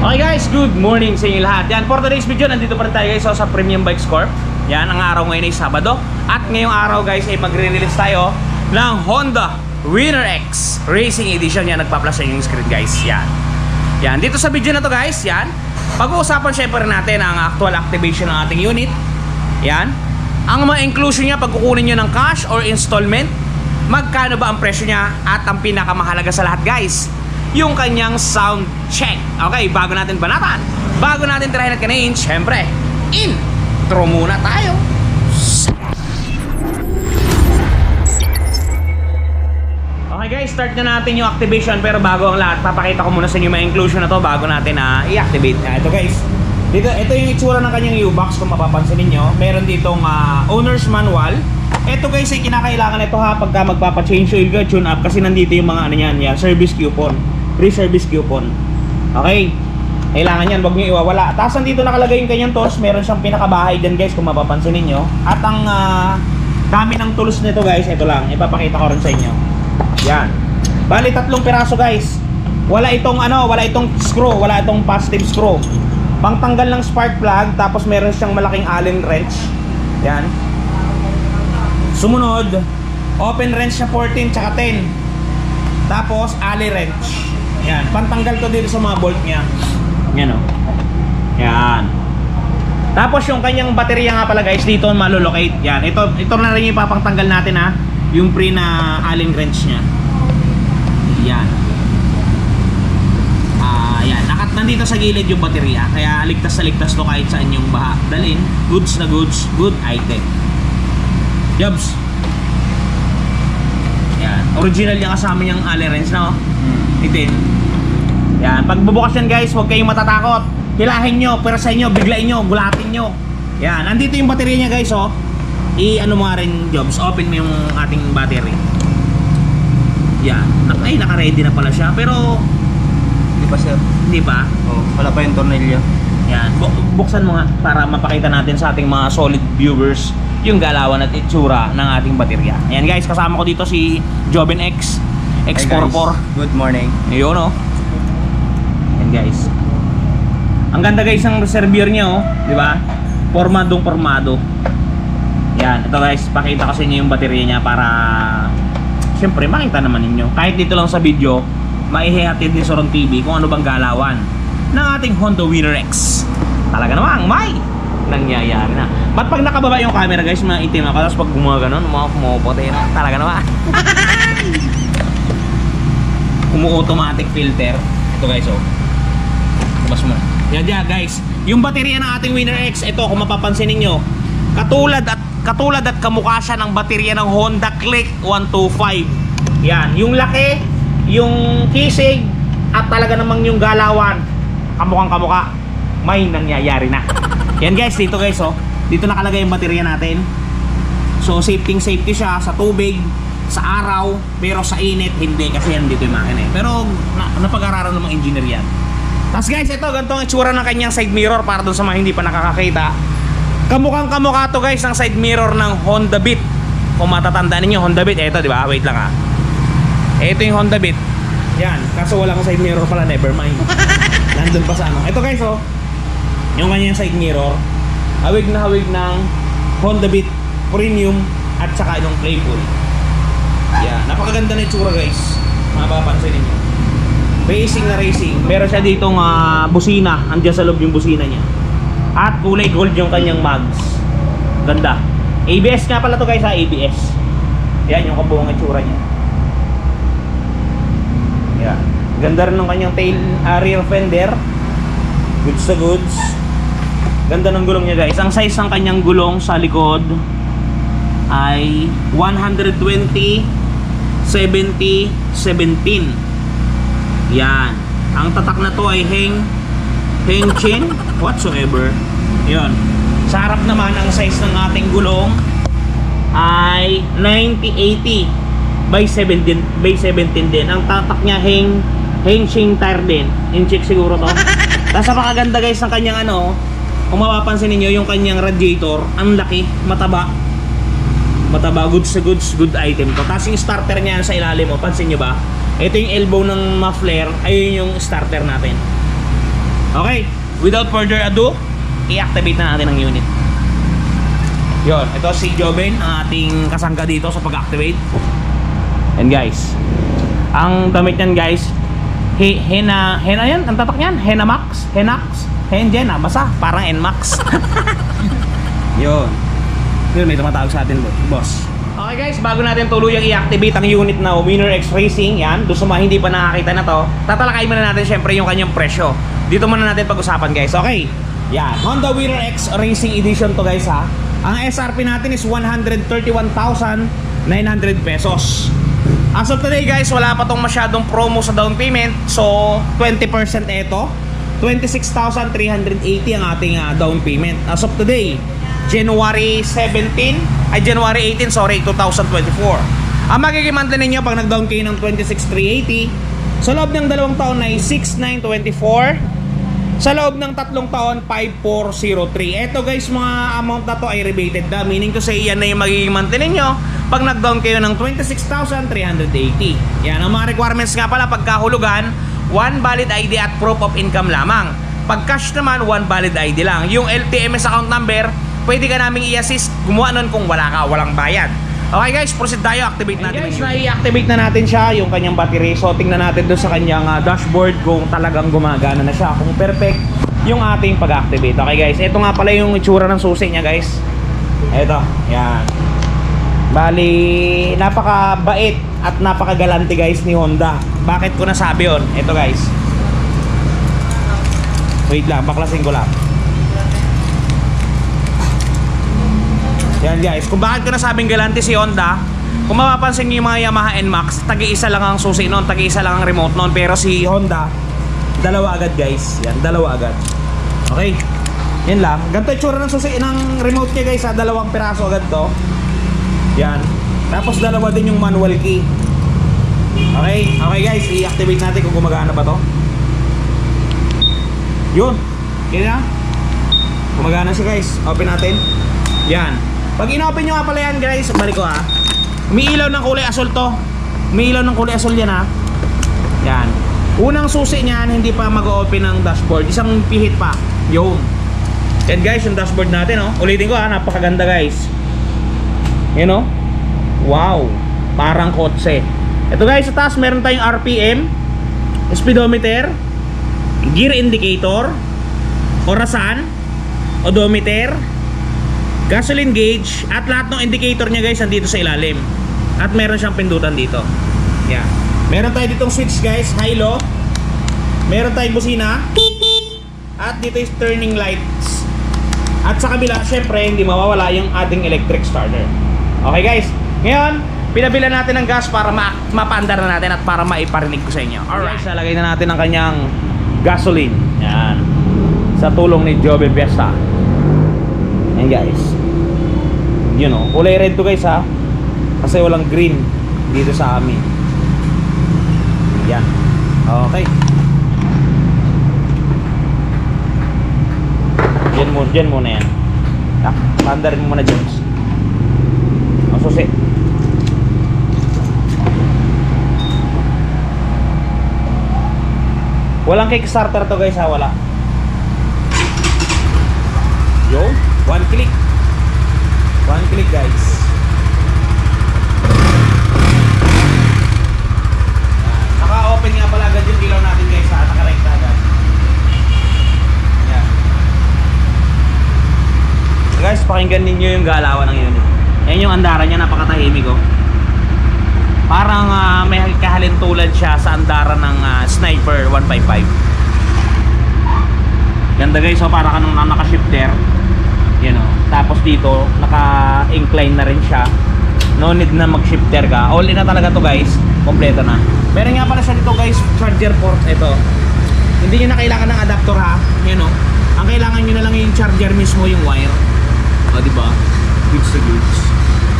Okay guys, good morning sa inyo lahat. Yan, for today's video, nandito pa rin tayo guys sa Premium Bikes Corp. Yan, ang araw ngayon ay Sabado. At ngayong araw guys ay magre-release tayo ng Honda Winner X Racing Edition. Yan, nagpa-plus sa yung screen guys. Yan. Yan, dito sa video na to guys, yan, pag-uusapan syempre natin ang actual activation ng ating unit. Yan. Ang mga inclusion niya, pag kukunin nyo ng cash or installment, magkano ba ang presyo niya, at ang pinakamahalaga sa lahat guys, yung kanyang sound check. Okay, bago natin banatan, bago natin tirahin at kanain, syempre, intro muna tayo. Okay guys, start na natin yung activation. Pero bago ang lahat, papakita ko muna sa inyo may inclusion na to bago natin i-activate. Ito guys, dito, ito yung itsura ng kanyang U-Box. Kung mapapansin niyo, meron ditong owner's manual. Ito guys ay kinakailangan ito pagka magpapa-change oil ka, tune up, kasi nandito yung mga yan, service coupon, free service coupon. Okay, kailangan yan, wag nyo iwawala. Tapos nandito nakalagay yung kanyang tools. Meron siyang pinakabahay dyan guys, kung mapapansin niyo. At ang dami ng tools nito guys, ito lang, ipapakita ko rin sa inyo. Yan, bali 3 piraso guys. Wala itong wala itong screw, wala itong positive screw, pangtanggal ng spark plug. Tapos meron siyang malaking Allen wrench. Yan. Sumunod, open wrench na 14 tsaka 10. Tapos Allen wrench. Yan, pantanggal to dito sa mga bolt niya. Yan o. Yan. Tapos yung kanyang baterya nga pala guys, dito malolocate. Yan, ito na rin yung ipapangtanggal natin yung pre na Allen wrench niya. Yan. Yan, nandito sa gilid yung baterya. Kaya ligtas na ligtas to kahit saan yung baha dalhin. Goods na goods, good item. Jobs. Yan, original yung kasama niyang Allen wrench na itin. Yan, pagbubukas yan guys, huwag kayong matatakot. Hilahin nyo, perasahin nyo, biglain nyo, gulatin nyo. Yan, andito yung baterya niya guys i-ano mo nga rin Jobs, open mo yung ating battery. Yan, ay naka-ready na pala siya, pero Hindi pa sir. hindi pa. Wala pa yung tornilyo. Yan, buksan mo nga para mapakita natin sa ating mga solid viewers yung galawan at itsura ng ating baterya. Ayan guys, kasama ko dito si Joben X X44. Good morning. Yun Ayan guys. Ang ganda guys ng reservoir niya di ba? Pormadong-pormado. Yan, ito guys, pakita ko sa inyo yung baterya niya para syempre makita naman ninyo. Kahit dito lang sa video, maihihatid din sa Ron TV kung ano bang galawan ng ating Honda Winner X. Talaga namang may nangyayari na. Ba't pag nakababa yung camera guys, maitim ako. Tapos pag gumaganon, pumuputi na. Talaga naman. Umu-automatic filter. Ito guys labas mo. Yan guys, yung baterya ng ating Winner X, ito kung mapapansin niyo, katulad at kamukha siya ng baterya ng Honda Click 125. Yan, yung laki, yung kisig, at talaga namang yung galawan, kamukhang kamukha. May nangyayari na. Yan guys, dito guys dito nakalagay yung baterya natin. So safety siya sa tubig, sa araw, pero sa init hindi, kasi yan dito yung makina pero napag-aralan ng mga engineer yan. Tapos guys, ito ganito ang itsura ng kanyang side mirror para dun sa mga hindi pa nakakakita. Kamukhang kamukha to guys ng side mirror ng Honda Beat. Kung matatandaan niyo Honda Beat, ito di ba? Wait lang ito yung Honda Beat. Yan, kaso walang side mirror pala, never mind. Nandun pa sa ito guys yung kanyang side mirror, hawig na hawig ng Honda Beat Premium at saka yung Playful. Yan, napakaganda na itsura guys. Mapapansin niyo. Racing na racing. Meron siya ditong busina. Andiyan sa loob yung busina niya. At kulay gold yung kanyang mags. Ganda. ABS nga pala to guys ABS. Yan yung kabuong itsura niya. Yan. Ganda rin ng kanyang tail, rear fender. Goods sa goods. Ganda ng gulong niya guys. Ang size ng kanyang gulong sa likod ay 120 70 17. Yan. Ang tatak na to ay heng chin whatsoever. Yan. Sa harap naman, ang size ng ating gulong ay 90-80 by 17 din. Ang tatak niya heng chin tire din. In-check siguro to. Tapos napakaganda guys ng kanyang kung mapapansin niyo yung kanyang radiator, ang laki, mataba, goods sa goods, good item to. Tapos yung starter niya sa ilalim pansin niyo ba? Ito yung elbow ng muffler, ayun yung starter natin. Okay, without further ado, i-activate na natin ang unit. Yun, ito si Joven, ang ating kasangga dito sa pag-activate. And guys, ang damit niyan guys, Hena yan, ang tatak niyan, Henamax, Hengen, basta, parang Nmax. Yun. Yun, may tumatawag sa atin, boss. Okay guys, bago natin tuluyang i-activate ang unit na Winner X Racing, yan, doon sa mga hindi pa nakakita na to, tatalakay muna natin syempre yung kanyang presyo. Dito muna natin pag-usapan guys, okay? Yan, Honda Winner X Racing Edition to guys ha. Ang SRP natin is 131,900 pesos. As of today guys, wala pa tong masyadong promo sa down payment. So, 20% ito. 26,380 ang ating down payment. As of today, January 18, 2024. Ang magiging monthly ninyo pag nag-down kayo ng 26,380, sa loob ng 2 taon ay 6,924. Sa loob ng 3 taon, 5,403. Ito guys, mga amount na to ay rebated na. Meaning to say, yan na yung magiging monthly ninyo pag nag-down kayo ng 26,380. Yan, ang mga requirements nga pala pagkahulugan, 1 valid ID at proof of income lamang. Pag cash naman, 1 valid ID lang. Yung LTMS account number, pwede ka naming i-assist gumawa nun kung walang bayad. Okay guys, proceed tayo, activate natin. Okay guys, na-i-activate na natin siya, yung kanyang battery. So tingnan natin doon sa kanyang dashboard kung talagang gumagana na siya, kung perfect yung ating pag-activate. Okay guys, ito nga pala yung itsura ng susi niya guys. Ito, yan. Bali, napakabait at napakagalante guys ni Honda. Bakit ko nasabi yun? Ito guys. Wait lang, baklasin ko lang. Yan guys, kung bakit ko nasabing galante si Honda, kung mapapansin niyo yung mga Yamaha NMAX, tagi-isa lang ang susi noon, tagi-isa lang ang remote noon. Pero si Honda, dalawa agad guys. Yan, dalawa agad. Okay, yan lang. Ganito yung tsura ng susi ng remote niya guys, 2 piraso agad to. Yan, tapos dalawa din yung manual key. Okay, okay guys, i-activate natin kung gumagana ba to. Yun, yan na. Gumagana siya guys, open natin. Yan. Pag in-open nyo nga pala yan guys, balik ko ha. Umiilaw ng kulay asul to. Umiilaw ng kulay asul yan ha. Yan. Unang susi niyan, hindi pa mag-open ng dashboard. Isang pihit pa. Yun. Yan guys, yung dashboard natin oh. Ulitin ko ha, napakaganda guys. Yan oh. Wow. Parang kotse. Ito guys, sa taas meron tayong RPM, speedometer, gear indicator, orasan, odometer, gasoline gauge, at lahat ng indicator niya guys nandito sa ilalim. At meron siyang pindutan dito. Yeah. Meron tayo ditong switch guys, high-low. Meron tayong busina. At dito is turning lights. At sa kabila, syempre, hindi mawawala yung ating electric starter. Okay guys, ngayon, pinabila natin ng gas para mapaandar na natin at para maiparinig ko sa inyo. Alright, lalagay na natin ang kanyang gasoline. Yan. Sa tulong ni Joven Fiesta. Yan guys. You know, kulay red to guys ha. Kasi walang green dito sa amin. Yan. Okay. Diyan muna yan. Pandarin mo muna dyan. Ang susi. Walang kickstarter to guys ha, wala. Yo, one click guys. Naka-open nga pala agad yung ilaw natin guys ha, naka-rekta agad. Yan. Guys, pakinggan ninyo yung galawan ng unit. Yan yung andaran niya, napakatahimik oh. Parang may kahalintulad siya sa andaran ng Sniper 155. Ganda guys, so para ka nung naka-shifter. You know, tapos dito naka-incline na rin siya. No need na mag-shifter ka. All in na talaga to guys. Kompleto na. Meron nga pala siya dito guys, charger port. Ito. Hindi nyo na kailangan ng adapter ha. You know, ang kailangan nyo na lang yung charger mismo, yung wire. O diba? Goods to goods.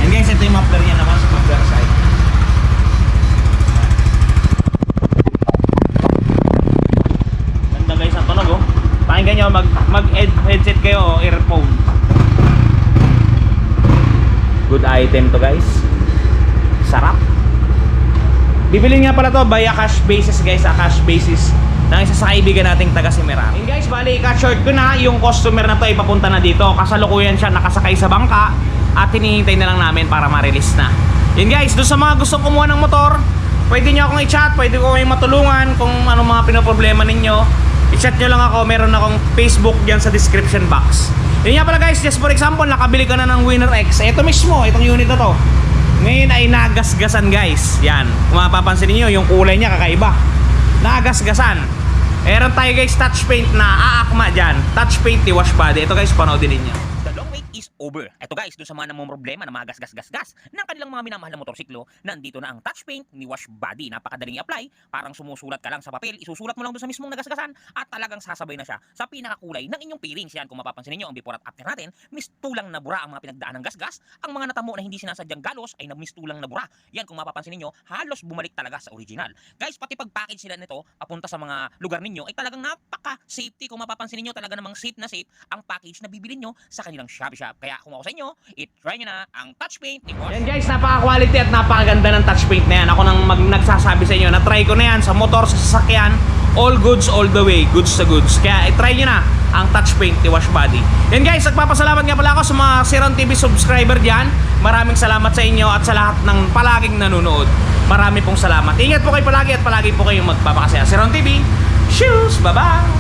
And guys, ito yung muffler niya naman sa muffler side. Ganda guys ang tunog oh. Pakinggan nyo, mag-headset kayo o earphone. Good item to guys. Sarap. Bibilin nga pala to by a cash basis guys. A cash basis ng isa sa kaibigan nating taga Semirara. And guys, bali ka-short ko na yung customer na to ay papunta na dito. Kasalukuyan siya nakasakay sa bangka at hinihintay na lang namin para ma-release na. Yun guys, doon sa mga gustong kumuha ng motor, pwede nyo akong i-chat, pwede ko kayong matulungan kung anong mga pinoproblema ninyo. I-chat nyo lang ako, meron akong Facebook dyan sa description box. Yun nga pala guys, just for example, nakabili ka na ng Winner X. Ito mismo, itong unit na to. Ngayon ay nagasgasan guys. Yan, kung mapapansin niyo yung kulay niya kakaiba. Nagasgasan. Meron tayo guys touch paint na aakma dyan. Touch paint ni Wash Body. Ito guys, panoodin ninyo. The long wait is over. Ito guys, dun sa mga namang problema na mga gas-gas-gas-gas ng kanilang mga minamahal na motorsiklo, nandito na ang touch paint ni Wash Body. Napakadaling i-apply, parang sumusulat ka lang sa papel, isusulat mo lang dun sa mismong nagasgasan at talagang sasabay na siya sa pinakakulay ng inyong pairings. Yan, kung mapapansin niyo ang before at after natin, mistulang na bura ang mga pinagdaan ng gasgas. Ang mga natamo na hindi sinasadyang galos ay nagmistulang na bura. Yan, kung mapapansin niyo, halos bumalik talaga sa original. Guys, pati pag-package sila nito papunta sa mga lugar ninyo ay talagang napaka-safety. Kung mapapansin niyo, talaga namang safe na safe ang package na bibili nyo sa kanilang Shopee Shop. Kaya kung ako sa inyo, i-try nyo na ang touch paint ni Wash. Yan guys, napaka-quality at napakaganda ng touch paint na yan. Ako nang nagsasabi sa inyo, na-try ko na yan sa motor, sa sasakyan. All goods, all the way. Goods sa goods. Kaya i-try nyo na ang touch paint ni Wash Body. Yan guys, nagpapasalamat nga pala ako sa mga Siron TV subscriber dyan. Maraming salamat sa inyo at sa lahat ng palaging nanonood. Marami pong salamat. Ingat po kayo palagi at palagi po kayong magpapakasaya. Siron TV, shoes, bye-bye!